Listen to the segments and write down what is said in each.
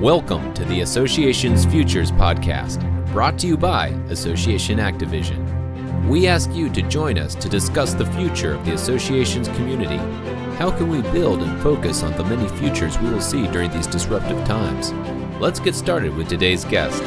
Welcome to the Association's Futures Podcast, brought to you by Association Activision. We ask you to join us to discuss the future of the Association's community. How can we build and focus on the many futures we will see during these disruptive times? Let's get started with today's guest.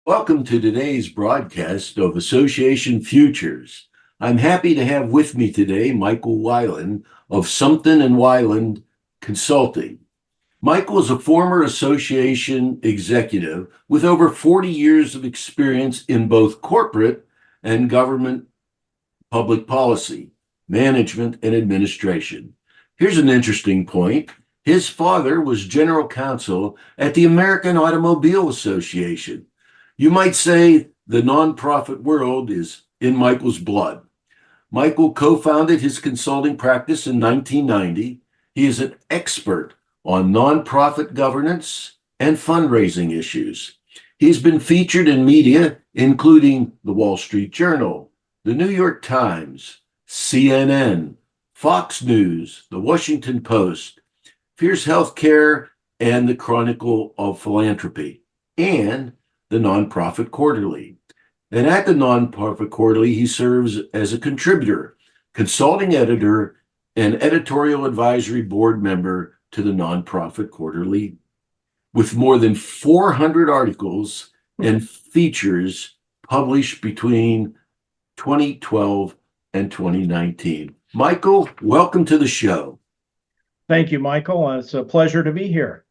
Welcome to today's broadcast of Association Futures. I'm happy to have with me today Michael Wyland of Sumpton and Wyland Consulting. Michael is a former association executive with over 40 years of experience in both corporate and government public policy, management, and administration. Here's an interesting point. His father was general counsel at the American Automobile Association. You might say the nonprofit world is in Michael's blood. Michael co-founded his consulting practice in 1990. He is an expert on nonprofit governance and fundraising issues. He's been featured in media, including the Wall Street Journal, the New York Times, CNN, Fox News, the Washington Post, Fierce Healthcare, and the Chronicle of Philanthropy, and the Nonprofit Quarterly. And at the Nonprofit Quarterly, he serves as a contributor, consulting editor, and editorial advisory board member to the Nonprofit Quarterly, with more than 400 articles and features published between 2012 and 2019. Michael, welcome to the show. Thank you, Michael. It's a pleasure to be here.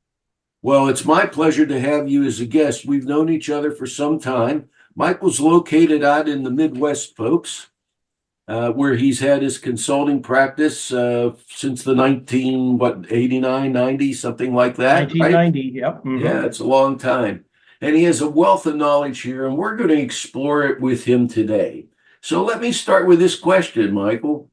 Well, it's my pleasure to have you as a guest. We've known each other for some time. Michael's located out in the Midwest, folks, where he's had his consulting practice since the 89, 90, something like that. 1990, right? Yep. Mm-hmm. Yeah, it's a long time. And he has a wealth of knowledge here, and we're going to explore it with him today. So let me start with this question, Michael.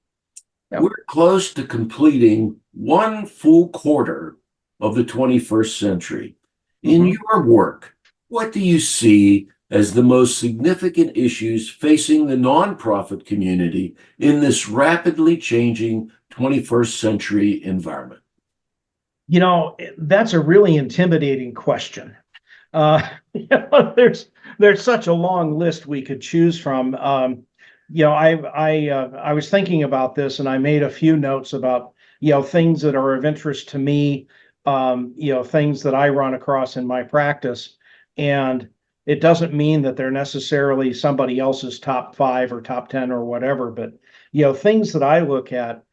Yep. We're close to completing one full quarter of the 21st century. In your work, what do you see as the most significant issues facing the nonprofit community in this rapidly changing 21st century environment? You know, that's a really intimidating question. There's such a long list we could choose from. I was thinking about this, and I made a few notes about things that are of interest to me, things that I run across in my practice, and it doesn't mean that they're necessarily somebody else's top 5 or top 10 or whatever, but things that I look at.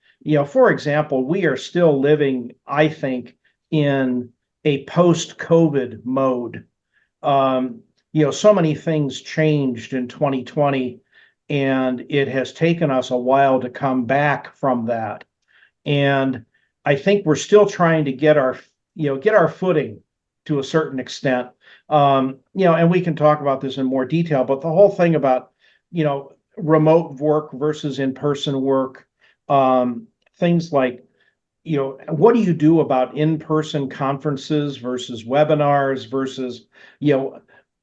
For example, we are still living, I think, in a post-COVID mode. So many things changed in 2020, and it has taken us a while to come back from that. And I think we're still trying to get our footing to a certain extent. And we can talk about this in more detail, but the whole thing about, remote work versus in-person work, things like, what do you do about in-person conferences versus webinars versus,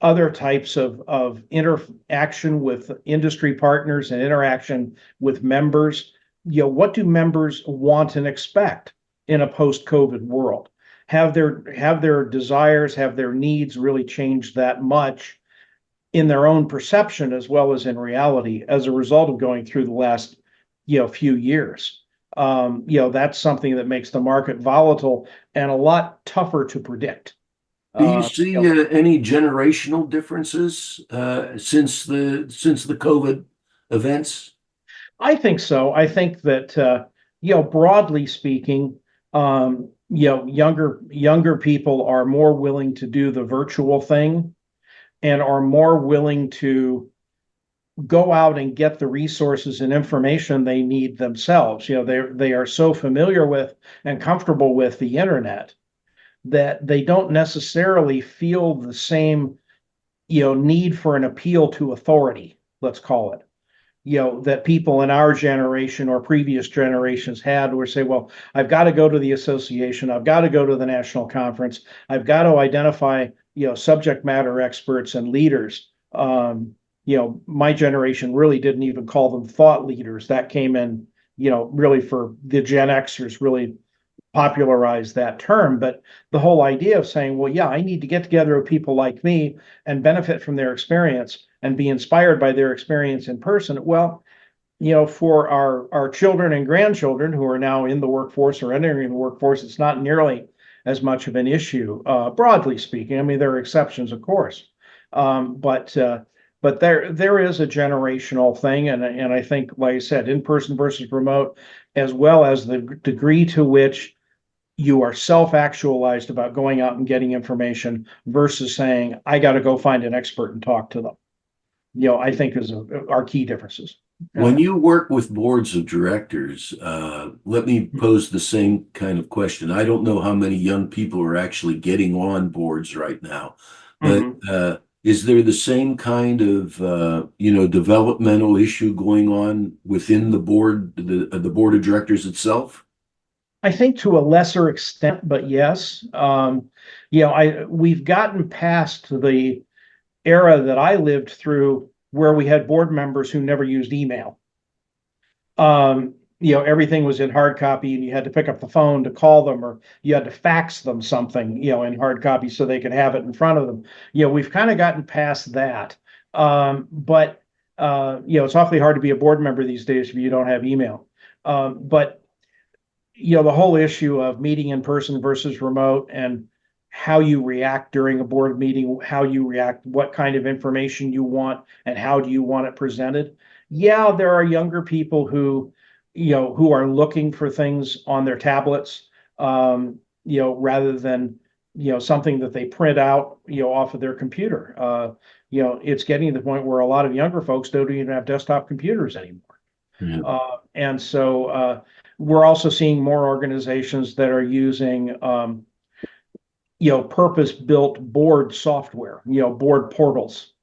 other types of interaction with industry partners and interaction with members? What do members want and expect in a post-COVID world? Have their desires, have their needs really changed that much in their own perception as well as in reality as a result of going through the last few years? That's something that makes the market volatile and a lot tougher to predict. Do you see any generational differences since the COVID events? I think so. I think that broadly speaking, younger people are more willing to do the virtual thing and are more willing to go out and get the resources and information they need themselves. They are so familiar with and comfortable with the internet that they don't necessarily feel the same need for an appeal to authority, let's call it. That people in our generation or previous generations had, where say, well, I've got to go to the association, I've got to go to the national conference, I've got to identify, subject matter experts and leaders. My generation really didn't even call them thought leaders. That came in really for the Gen Xers really popularized that term. But the whole idea of saying, well, yeah, I need to get together with people like me and benefit from their experience and be inspired by their experience in person. Well, for our children and grandchildren who are now in the workforce or entering the workforce, it's not nearly as much of an issue, broadly speaking. I mean, there are exceptions, of course, but there is a generational thing, and I think, like I said, in person versus remote, as well as the degree to which you are self-actualized about going out and getting information versus saying, I got to go find an expert and talk to them. I think are key differences. When you work with boards of directors, let me pose the same kind of question. I don't know how many young people are actually getting on boards right now, but is there the same kind of developmental issue going on within the board, the board of directors itself? I think to a lesser extent, but yes. We've gotten past the era that I lived through where we had board members who never used email. Everything was in hard copy and you had to pick up the phone to call them, or you had to fax them something, in hard copy so they could have it in front of them. We've kind of gotten past that. But it's awfully hard to be a board member these days if you don't have email. But the whole issue of meeting in person versus remote and how you react during a board meeting, how you react, what kind of information you want, and how do you want it presented. Yeah, there are younger people who are looking for things on their tablets, rather than, something that they print out, off of their computer. It's getting to the point where a lot of younger folks don't even have desktop computers anymore. Yeah. And so we're also seeing more organizations that are using, purpose-built board software, board portals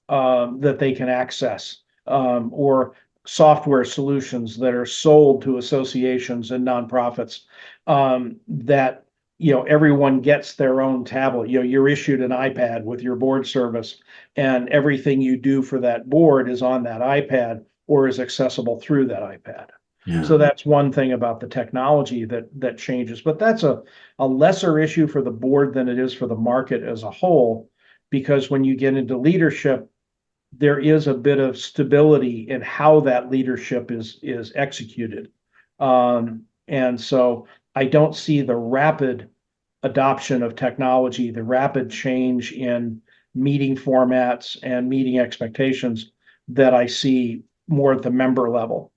that they can access, or software solutions that are sold to associations and nonprofits, that everyone gets their own tablet. You're issued an iPad with your board service, and everything you do for that board is on that iPad or is accessible through that iPad. Yeah. So that's one thing about the technology that changes, but that's a lesser issue for the board than it is for the market as a whole, because when you get into leadership, there is a bit of stability in how that leadership is executed. And so I don't see the rapid adoption of technology, the rapid change in meeting formats and meeting expectations that I see more at the member level.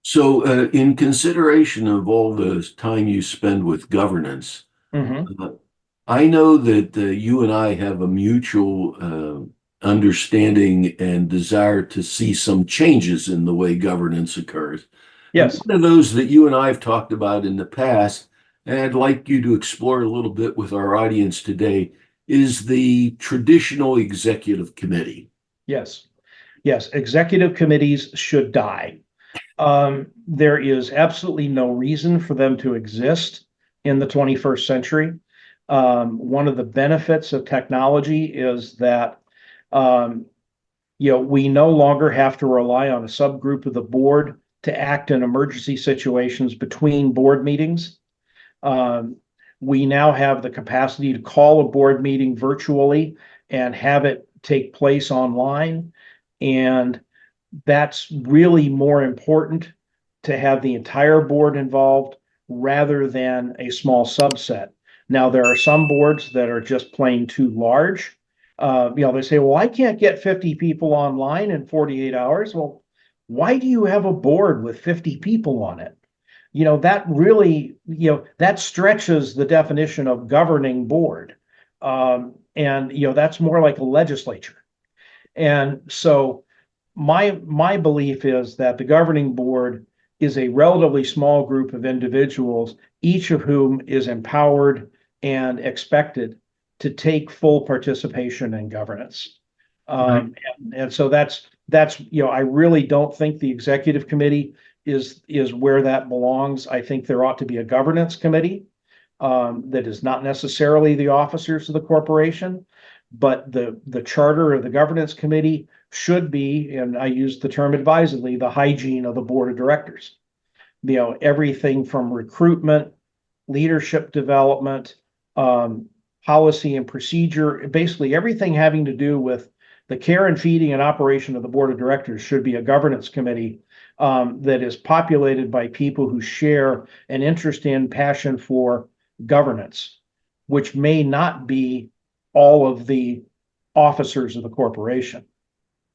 So, in consideration of all the time you spend with governance, I know that you and I have a mutual understanding and desire to see some changes in the way governance occurs. Yes. And one of those that you and I have talked about in the past, and I'd like you to explore a little bit with our audience today, is the traditional executive committee. Yes. Executive committees should die. There is absolutely no reason for them to exist in the 21st century. One of the benefits of technology is that, we no longer have to rely on a subgroup of the board to act in emergency situations between board meetings. We now have the capacity to call a board meeting virtually and have it take place online. And that's really more important to have the entire board involved rather than a small subset. Now, there are some boards that are just plain too large. They say, well, I can't get 50 people online in 48 hours. Well, why do you have a board with 50 people on it? That really, that stretches the definition of governing board. And that's more like a legislature. And so my belief is that the governing board is a relatively small group of individuals, each of whom is empowered and expected to take full participation in governance. And so that's I really don't think the executive committee is where that belongs. I think there ought to be a governance committee that is not necessarily the officers of the corporation, but the charter of the governance committee should be, and I use the term advisedly, the hygiene of the board of directors. Everything from recruitment, leadership development, policy and procedure, basically everything having to do with the care and feeding and operation of the board of directors should be a governance committee that is populated by people who share an interest in, passion for governance, which may not be all of the officers of the corporation.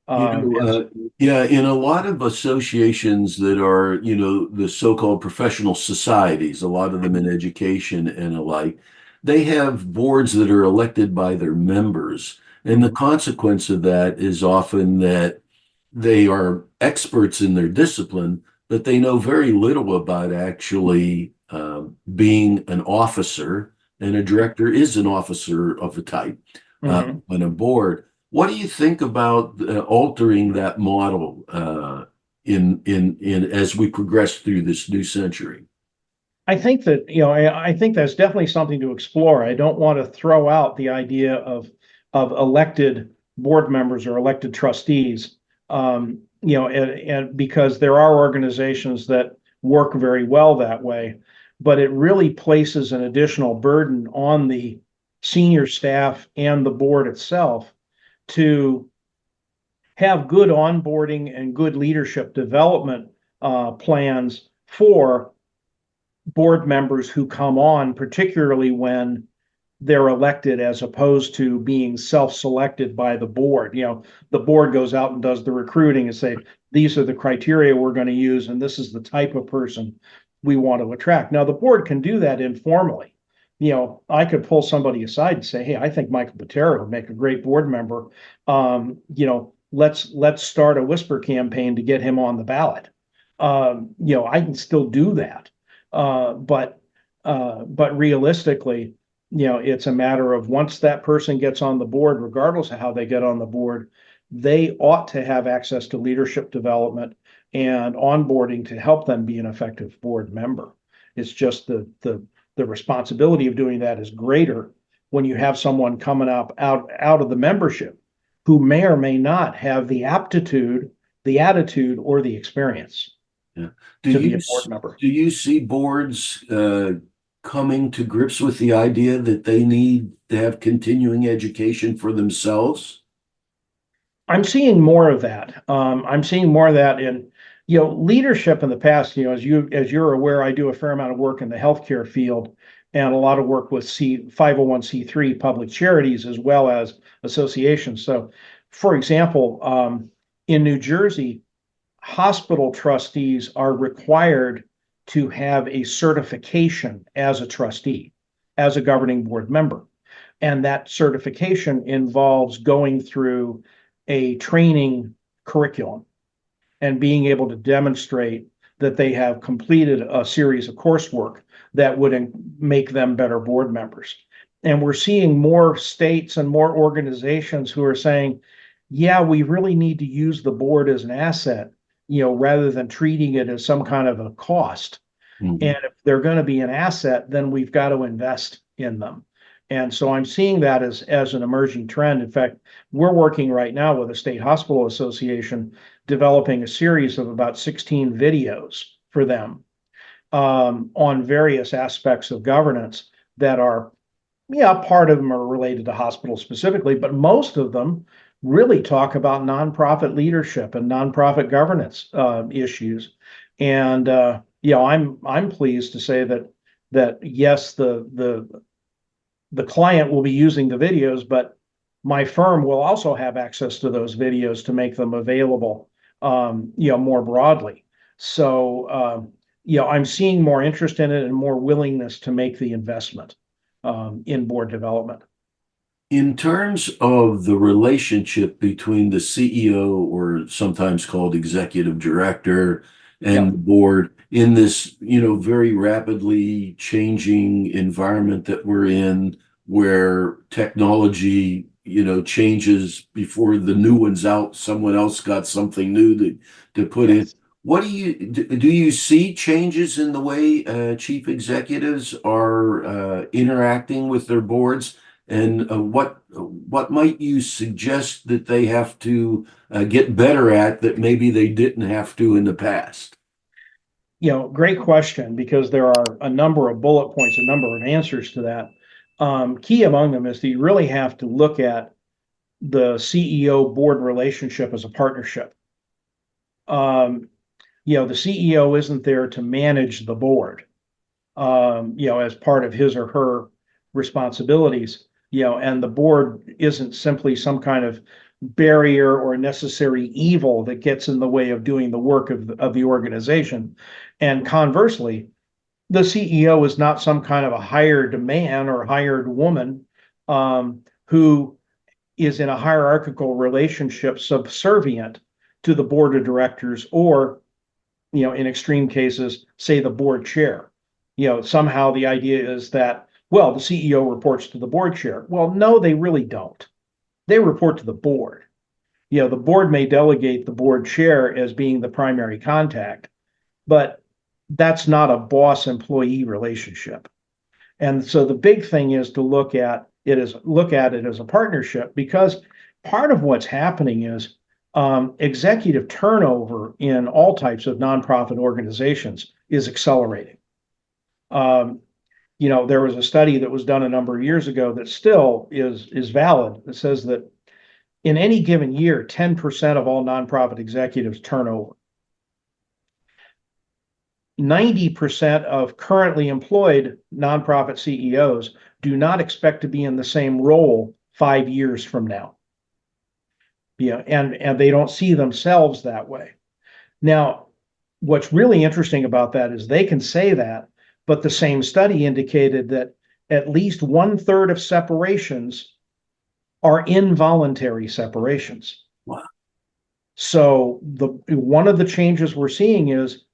Yeah, in a lot of associations that are, the so-called professional societies, a lot of them in education and alike, they have boards that are elected by their members. And the consequence of that is often that they are experts in their discipline, but they know very little about actually being an officer, and a director is an officer of a type on a board. What do you think about altering that model in as we progress through this new century? I think that, I think that's definitely something to explore. I don't want to throw out the idea of elected board members or elected trustees, and because there are organizations that work very well that way, but it really places an additional burden on the senior staff and the board itself to have good onboarding and good leadership development plans for board members who come on, particularly when they're elected, as opposed to being self-selected by the board. The board goes out and does the recruiting and say, these are the criteria we're going to use, and this is the type of person we want to attract. Now, the board can do that informally. I could pull somebody aside and say, hey, I think Michael Patera would make a great board member. Let's start a whisper campaign to get him on the ballot. I can still do that. But realistically, it's a matter of once that person gets on the board, regardless of how they get on the board, they ought to have access to leadership development and onboarding to help them be an effective board member. It's just the responsibility of doing that is greater when you have someone coming out of the membership who may or may not have the aptitude, the attitude, or the experience to be a board member. Do you see boards coming to grips with the idea that they need to have continuing education for themselves? I'm seeing more of that. I'm seeing more of that in leadership in the past. As you're aware, I do a fair amount of work in the healthcare field and a lot of work with 501c3 public charities as well as associations. So, for example, in New Jersey, hospital trustees are required to have a certification as a trustee, as a governing board member. And that certification involves going through a training curriculum and being able to demonstrate that they have completed a series of coursework that would make them better board members. And we're seeing more states and more organizations who are saying, yeah, we really need to use the board as an asset, rather than treating it as some kind of a cost. Mm-hmm. And if they're going to be an asset, then we've got to invest in them. And so I'm seeing that as an emerging trend. In fact, we're working right now with a state hospital association developing a series of about 16 videos for them on various aspects of governance that are, part of them are related to hospitals specifically, but most of them really talk about nonprofit leadership and nonprofit governance issues. And I'm pleased to say that yes, the client will be using the videos, but my firm will also have access to those videos to make them available, more broadly. So, I'm seeing more interest in it and more willingness to make the investment in board development. In terms of the relationship between the CEO, or sometimes called executive director, and the board in this, very rapidly changing environment that we're in, where technology, changes before the new one's out, someone else got something new to put in. What do you see changes in the way chief executives are interacting with their boards and what might you suggest that they have to get better at that maybe they didn't have to in the past? Great question, because there are a number of bullet points, a number of answers to that. Key among them is that you really have to look at the CEO board relationship as a partnership. The CEO isn't there to manage the board, as part of his or her responsibilities, and the board isn't simply some kind of barrier or necessary evil that gets in the way of doing the work of the organization. And conversely, the CEO is not some kind of a hired man or hired woman who is in a hierarchical relationship subservient to the board of directors, or, in extreme cases, say the board chair. Somehow the idea is that, well, the CEO reports to the board chair. Well, no, they really don't. They report to the board. The board may delegate the board chair as being the primary contact, but that's not a boss-employee relationship. And so the big thing is to look at it as a partnership, because part of what's happening is executive turnover in all types of nonprofit organizations is accelerating. There was a study that was done a number of years ago that still is valid. It says that in any given year, 10% of all nonprofit executives turn over. 90% of currently employed nonprofit CEOs do not expect to be in the same role 5 years from now. And they don't see themselves that way. Now, what's really interesting about that is they can say that, but the same study indicated that at least 1/3 of separations are involuntary separations. Wow. So one of the changes we're seeing is,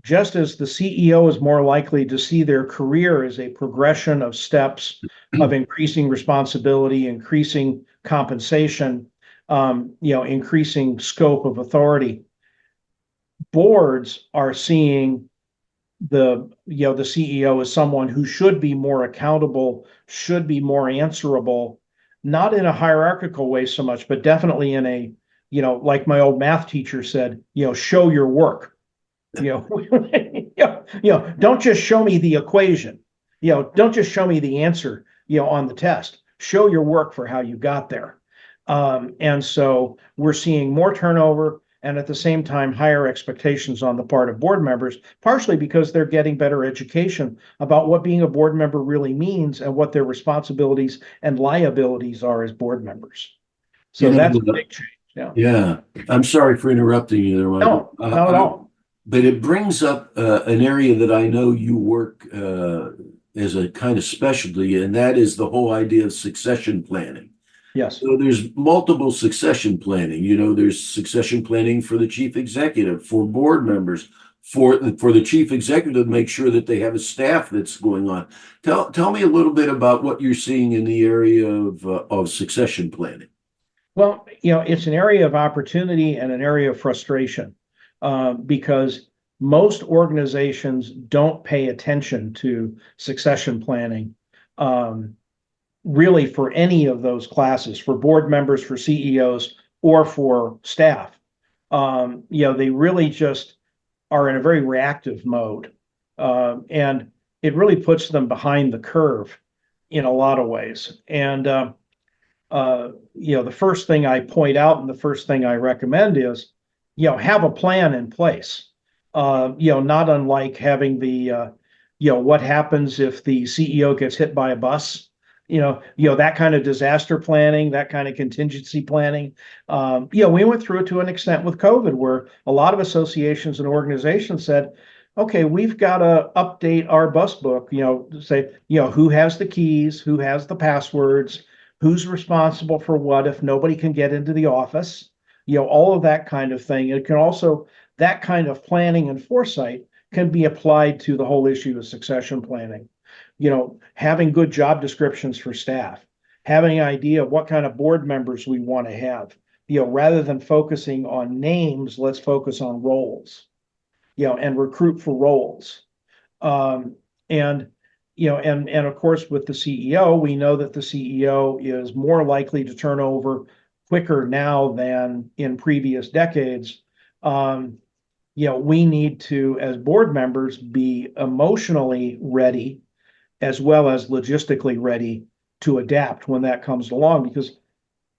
just as the CEO is more likely to see their career as a progression of steps of increasing responsibility, increasing compensation, increasing scope of authority, boards are seeing the CEO as someone who should be more accountable, should be more answerable, not in a hierarchical way so much, but definitely in a, like my old math teacher said, show your work. Don't just show me the equation. Don't just show me the answer, on the test. Show your work for how you got there. And so we're seeing more turnover, and at the same time, higher expectations on the part of board members, partially because they're getting better education about what being a board member really means and what their responsibilities and liabilities are as board members. So that's a big change. Yeah. I'm sorry for interrupting you there, Michael. No, not at all. But it brings up an area that I know you work as a kind of specialty, and that is the whole idea of succession planning. Yes. So there's multiple succession planning. There's succession planning for the chief executive, for board members, for the chief executive to make sure that they have a staff that's going on. Tell me a little bit about what you're seeing in the area of succession planning. Well, it's an area of opportunity and an area of frustration, because most organizations don't pay attention to succession planning, really, for any of those classes, for board members, for CEOs, or for staff. They really just are in a very reactive mode, and it really puts them behind the curve in a lot of ways. And the first thing I point out and the first thing I recommend is, have a plan in place. Not unlike having the, what happens if the CEO gets hit by a bus. That kind of disaster planning, that kind of contingency planning. We went through it to an extent with COVID, where a lot of associations and organizations said, okay, we've got to update our bus book, say, who has the keys, who has the passwords, who's responsible for what if nobody can get into the office, all of that kind of thing. It can also, that kind of planning and foresight can be applied to the whole issue of succession planning. Having good job descriptions for staff, having an idea of what kind of board members we want to have, rather than focusing on names, let's focus on roles, and recruit for roles. And and of course, with the CEO, we know that the CEO is more likely to turn over quicker now than in previous decades. We need to, as board members, be emotionally ready as well as logistically ready to adapt when that comes along. Because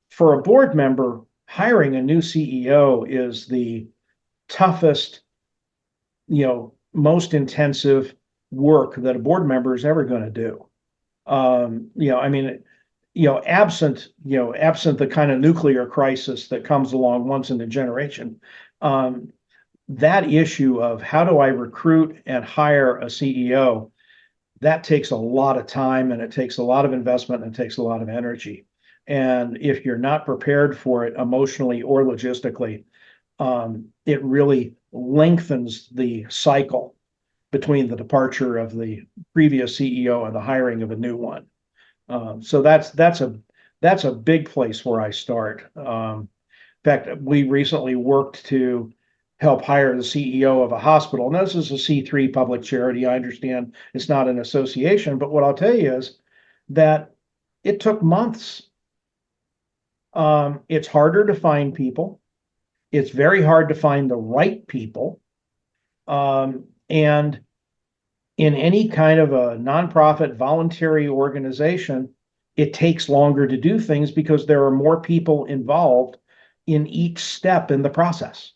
for a board member, hiring a new CEO is the toughest, most intensive work that a board member is ever going to do. I mean, absent the kind of nuclear crisis that comes along once in a generation, that issue of how do I recruit and hire a CEO, that takes a lot of time and it takes a lot of investment and it takes a lot of energy. And if you're not prepared for it emotionally or logistically, it really lengthens the cycle between the departure of the previous CEO and the hiring of a new one. So that's a big place where I start. In fact, we recently worked to help hire the CEO of a hospital. And this is a C3 public charity. I understand it's not an association, but what I'll tell you is that it took months. It's harder to find people. It's very hard to find the right people. And in any kind of a nonprofit voluntary organization, it takes longer to do things because there are more people involved in each step in the process.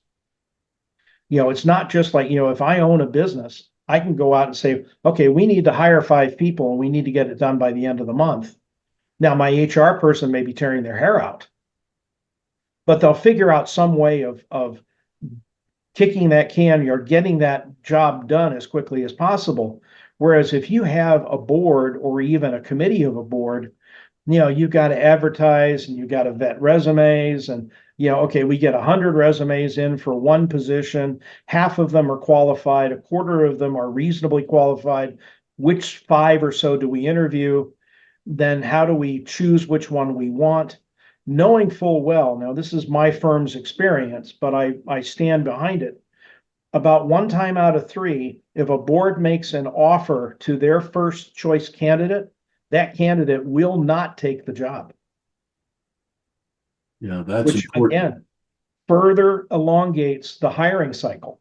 It's not just like, if I own a business, I can go out and say, okay, we need to hire 5 people and we need to get it done by the end of the month. Now, my HR person may be tearing their hair out, but they'll figure out some way of kicking that can or getting that job done as quickly as possible. Whereas if you have a board or even a committee of a board, you've got to advertise and you've got to vet resumes and, okay, we get 100 resumes in for one position. Half of them are qualified. A quarter of them are reasonably qualified. Which 5 or so do we interview? Then how do we choose which one we want? Knowing full well, now this is my firm's experience, but I stand behind it. About 1 time out of 3, if a board makes an offer to their first choice candidate, that candidate will not take the job. Yeah, that's which important. Again, further elongates the hiring cycle.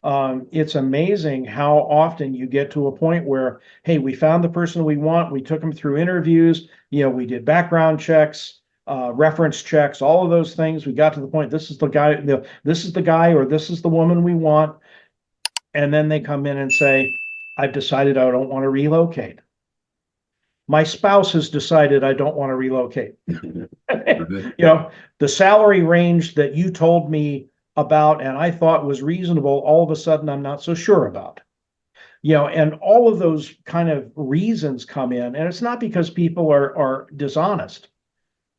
It's amazing how often you get to a point where, hey, we found the person we want. We took them through interviews. We did background checks, reference checks, all of those things. We got to the point, this is the guy, this is the guy, or this is the woman we want. And then they come in and say, I've decided I don't want to relocate. My spouse has decided I don't want to relocate. The salary range that you told me about and I thought was reasonable, all of a sudden I'm not so sure about. And all of those kind of reasons come in, and it's not because people are dishonest.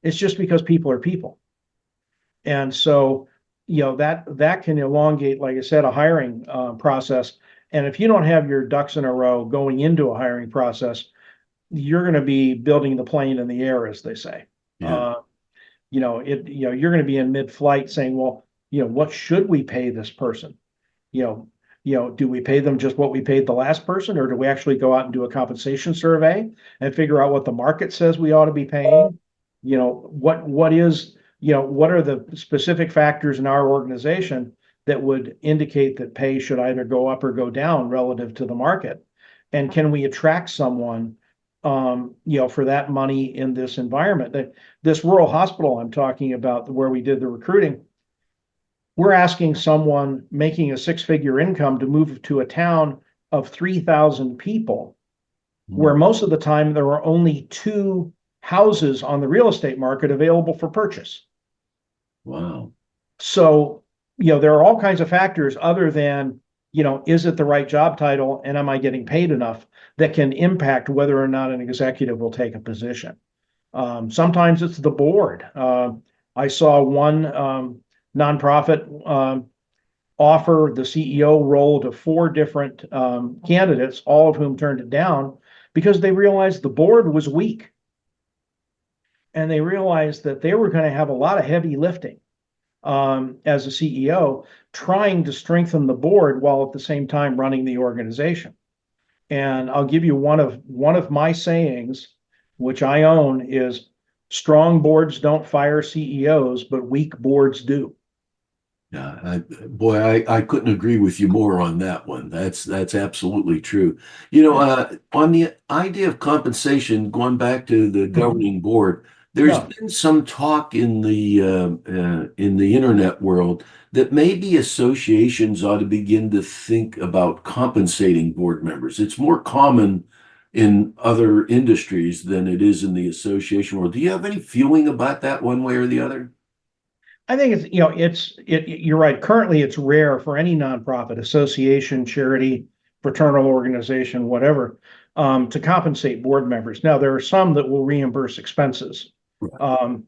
It's just because people are people. And so, that can elongate, like I said, a hiring process. And if you don't have your ducks in a row going into a hiring process, you're going to be building the plane in the air, as they say. Yeah. You're going to be in mid-flight saying, well, what should we pay this person? Do we pay them just what we paid the last person, or do we actually go out and do a compensation survey and figure out what the market says we ought to be paying? What are the specific factors in our organization that would indicate that pay should either go up or go down relative to the market? And can we attract someone for that money in this environment? This rural hospital I'm talking about, where we did the recruiting, we're asking someone making a 6-figure income to move to a town of 3,000 people, where most of the time there are only 2 houses on the real estate market available for purchase. Wow. So, there are all kinds of factors other than, is it the right job title and am I getting paid enough, that can impact whether or not an executive will take a position. Sometimes it's the board. I saw one nonprofit offer the CEO role to 4 different candidates, all of whom turned it down because they realized the board was weak. And they realized that they were going to have a lot of heavy lifting as a CEO, trying to strengthen the board while at the same time running the organization. And I'll give you one of my sayings, which I own, is strong boards don't fire CEOs, but weak boards do. Yeah, I couldn't agree with you more on that one. That's absolutely true. On the idea of compensation, going back to the Mhm. governing board, there's Yeah. been some talk in the internet world that maybe associations ought to begin to think about compensating board members. It's more common in other industries than it is in the association world. Do you have any feeling about that one way or the other? I think you're right. Currently, it's rare for any nonprofit, association, charity, fraternal organization, whatever, to compensate board members. Now, there are some that will reimburse expenses. Right. Um,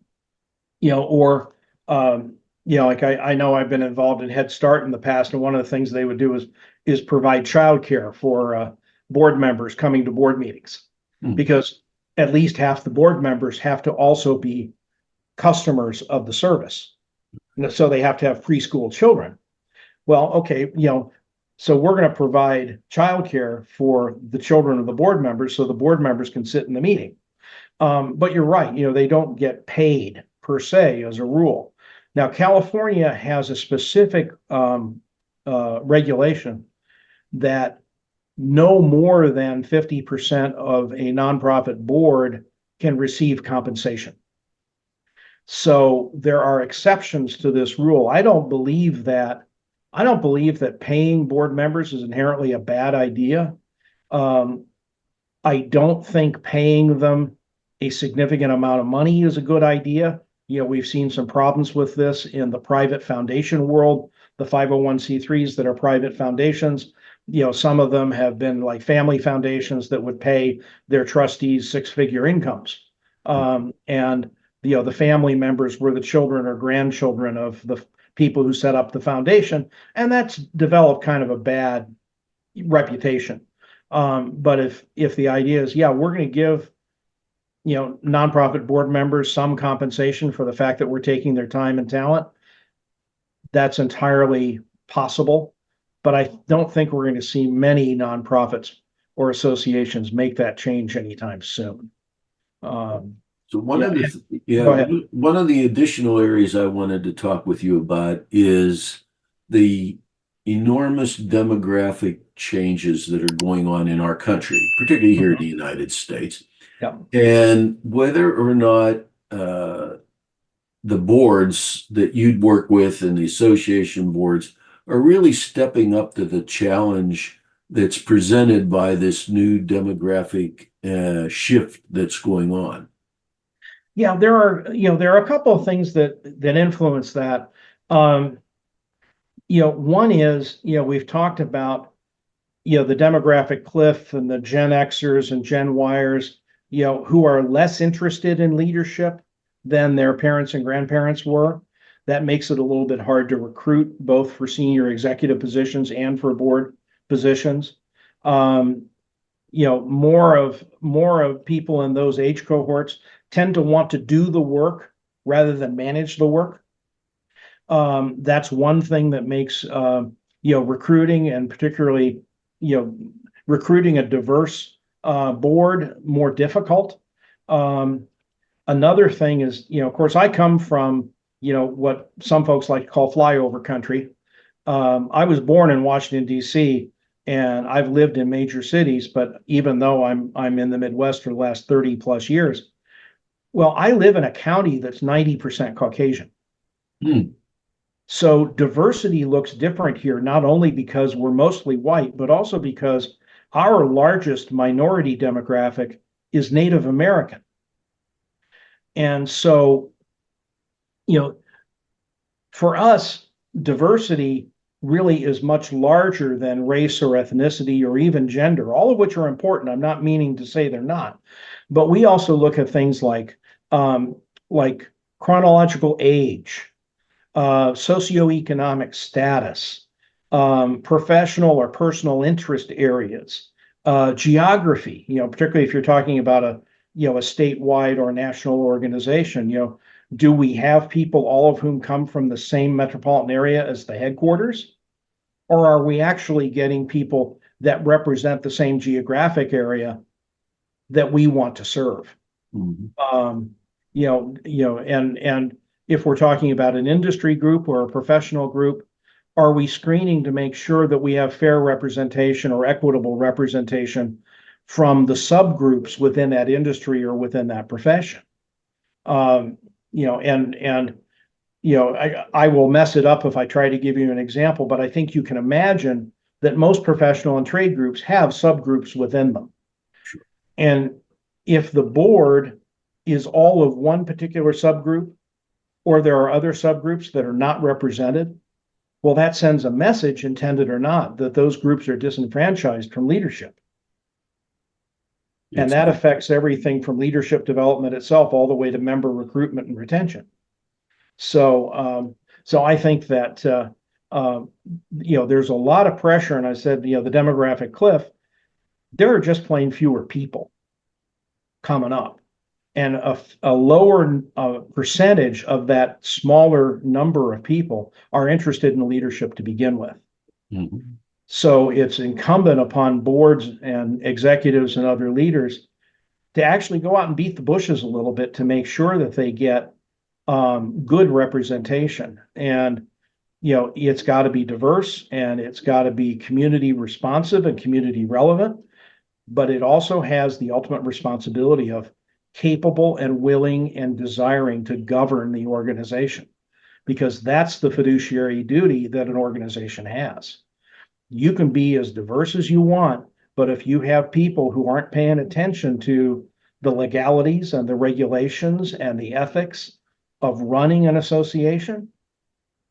or like I know I've been involved in Head Start in the past, and one of the things they would do is provide childcare for board members coming to board meetings, Hmm. because at least half the board members have to also be customers of the service. So they have to have preschool children. Well, okay, so we're going to provide childcare for the children of the board members so the board members can sit in the meeting. But you're right, they don't get paid per se as a rule. Now, California has a specific regulation that no more than 50% of a nonprofit board can receive compensation. So there are exceptions to this rule. I don't believe that paying board members is inherently a bad idea. Um, I don't think paying them a significant amount of money is a good idea. We've seen some problems with this in the private foundation world, the 501(c)(3)s that are private foundations. Some of them have been like family foundations that would pay their trustees six-figure incomes. And the family members were the children or grandchildren of the people who set up the foundation, and that's developed kind of a bad reputation. But if the idea is, yeah, we're going to give nonprofit board members some compensation for the fact that we're taking their time and talent, that's entirely possible. But I don't think we're going to see many nonprofits or associations make that change anytime soon. So Yeah, go ahead. one of the additional areas I wanted to talk with you about is the enormous demographic changes that are going on in our country, particularly here in the United States, Yeah. and whether or not the boards that you'd work with and the association boards are really stepping up to the challenge that's presented by this new demographic shift that's going on. Yeah, there are a couple of things that influence that. One is, we've talked about, the demographic cliff and the Gen Xers and Gen Yers, who are less interested in leadership than their parents and grandparents were. That makes it a little bit hard to recruit, both for senior executive positions and for board positions. More of people in those age cohorts tend to want to do the work rather than manage the work. That's one thing that makes recruiting, and particularly recruiting a diverse board, more difficult. Another thing is, of course, I come from what some folks like to call flyover country. I was born in Washington, D.C., and I've lived in major cities, but even though I'm in the Midwest for the last 30 plus years, well, I live in a county that's 90% Caucasian. Hmm. So diversity looks different here, not only because we're mostly white, but also because our largest minority demographic is Native American. And so, for us, diversity really is much larger than race or ethnicity or even gender, all of which are important. I'm not meaning to say they're not, but we also look at things like chronological age, socioeconomic status, professional or personal interest areas, geography. Particularly if you're talking about a statewide or national organization. Do we have people, all of whom come from the same metropolitan area as the headquarters? Or are we actually getting people that represent the same geographic area that we want to serve. And if we're talking about an industry group or a professional group, are we screening to make sure that we have fair representation or equitable representation from the subgroups within that industry or within that profession? I will mess it up if I try to give you an example, but I think you can imagine that most professional and trade groups have subgroups within them. Sure. And if the board is all of one particular subgroup, or there are other subgroups that are not represented, well, that sends a message, intended or not, that those groups are disenfranchised from leadership. And that affects everything from leadership development itself all the way to member recruitment and retention. So I think that there's a lot of pressure, and I said the demographic cliff. There are just plain fewer people coming up, and a lower percentage of that smaller number of people are interested in leadership to begin with. Mm-hmm. So it's incumbent upon boards and executives and other leaders to actually go out and beat the bushes a little bit to make sure that they get good representation. And it's got to be diverse, and it's got to be community responsive and community relevant, but it also has the ultimate responsibility of capable and willing and desiring to govern the organization, because that's the fiduciary duty that an organization has. You can be as diverse as you want, but if you have people who aren't paying attention to the legalities and the regulations and the ethics of running an association,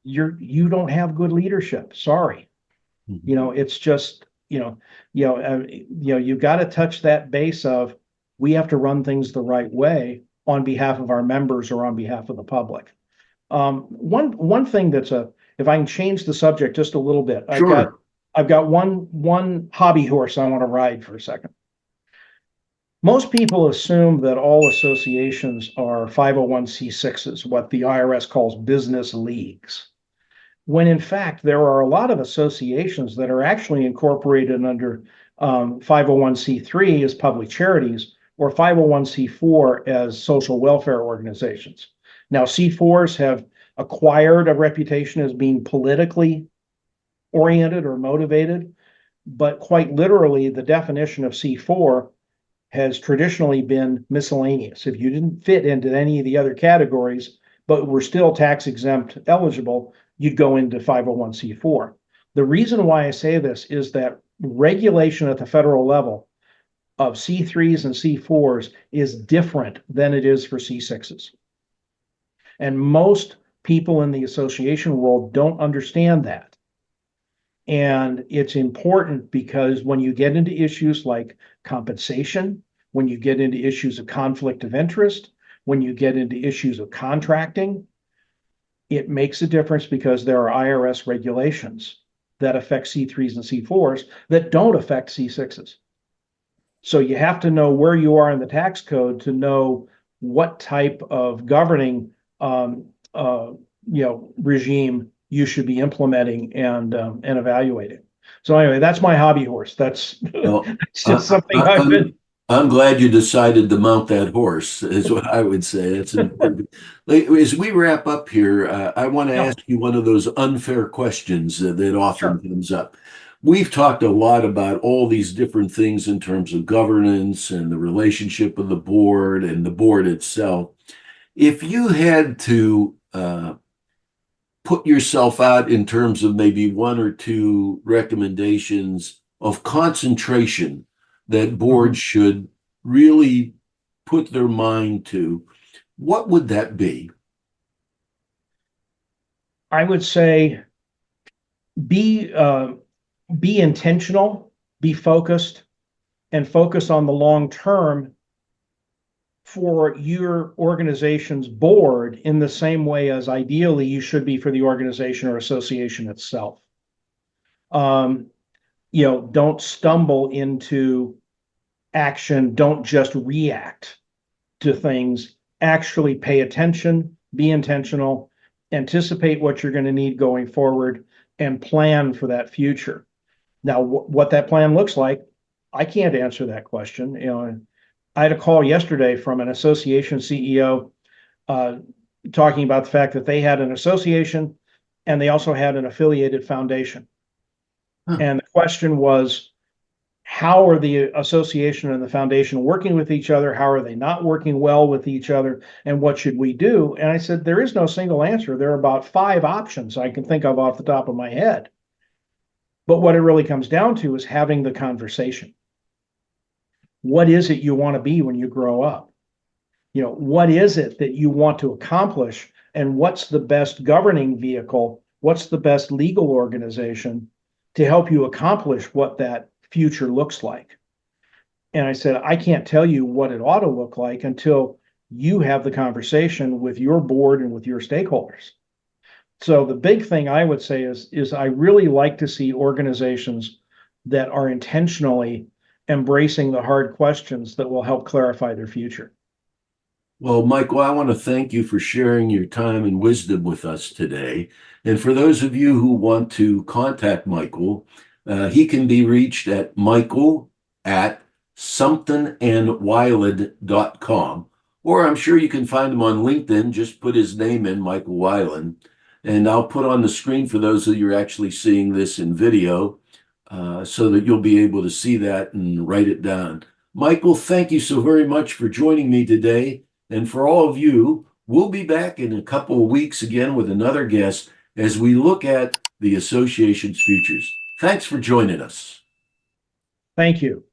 you don't have good leadership. Sorry. Mm-hmm. It's just, you got to touch that base of, we have to run things the right way on behalf of our members or on behalf of the public. One thing if I can change the subject just a little bit, sure. I've got one hobby horse I want to ride for a second. Most people assume that all associations are 501c6s, what the IRS calls business leagues, when in fact there are a lot of associations that are actually incorporated under 501c3 as public charities, or 501c4 as social welfare organizations. Now, C4s have acquired a reputation as being politically oriented or motivated, but quite literally, the definition of C4 has traditionally been miscellaneous. If you didn't fit into any of the other categories, but were still tax exempt eligible, you'd go into 501c4. The reason why I say this is that regulation at the federal level of C3s and C4s is different than it is for C6s. And most people in the association world don't understand that. And it's important because when you get into issues like compensation, when you get into issues of conflict of interest, when you get into issues of contracting, it makes a difference because there are IRS regulations that affect C3s and C4s that don't affect C6s. So you have to know where you are in the tax code to know what type of governing regime you should be implementing and evaluating. So anyway, that's my hobby horse. That's just something I've been. I'm glad you decided to mount that horse, is what I would say. That's important. As we wrap up here, I want to ask you one of those unfair questions that often comes up. We've talked a lot about all these different things in terms of governance and the relationship of the board and the board itself. If you had to put yourself out in terms of maybe one or two recommendations of concentration that boards should really put their mind to, what would that be? I would say be intentional, be focused, and focus on the long term for your organization's board in the same way as ideally you should be for the organization or association itself. Don't stumble into action. Don't just react to things. Actually pay attention, be intentional, anticipate what you're going to need going forward, and plan for that future. Now, what that plan looks like, I can't answer that question. I had a call yesterday from an association CEO talking about the fact that they had an association and they also had an affiliated foundation. And the question was, how are the association and the foundation working with each other? How are they not working well with each other? And what should we do? And I said, there is no single answer. There are about 5 options I can think of off the top of my head. But what it really comes down to is having the conversation. What is it you want to be when you grow up? What is it that you want to accomplish? And what's the best governing vehicle? What's the best legal organization to help you accomplish what that future looks like? And I said, I can't tell you what it ought to look like until you have the conversation with your board and with your stakeholders. So the big thing I would say is I really like to see organizations that are intentionally embracing the hard questions that will help clarify their future. Well, Michael, I want to thank you for sharing your time and wisdom with us today. And for those of you who want to contact Michael, he can be reached at michael@somethingandwyland.com, or I'm sure you can find him on LinkedIn. Just put his name in, Michael Wyland, and I'll put on the screen for those of you actually seeing this in video, so that you'll be able to see that and write it down. Michael, thank you so very much for joining me today. And for all of you, we'll be back in a couple of weeks again with another guest as we look at the association's futures. Thanks for joining us. Thank you.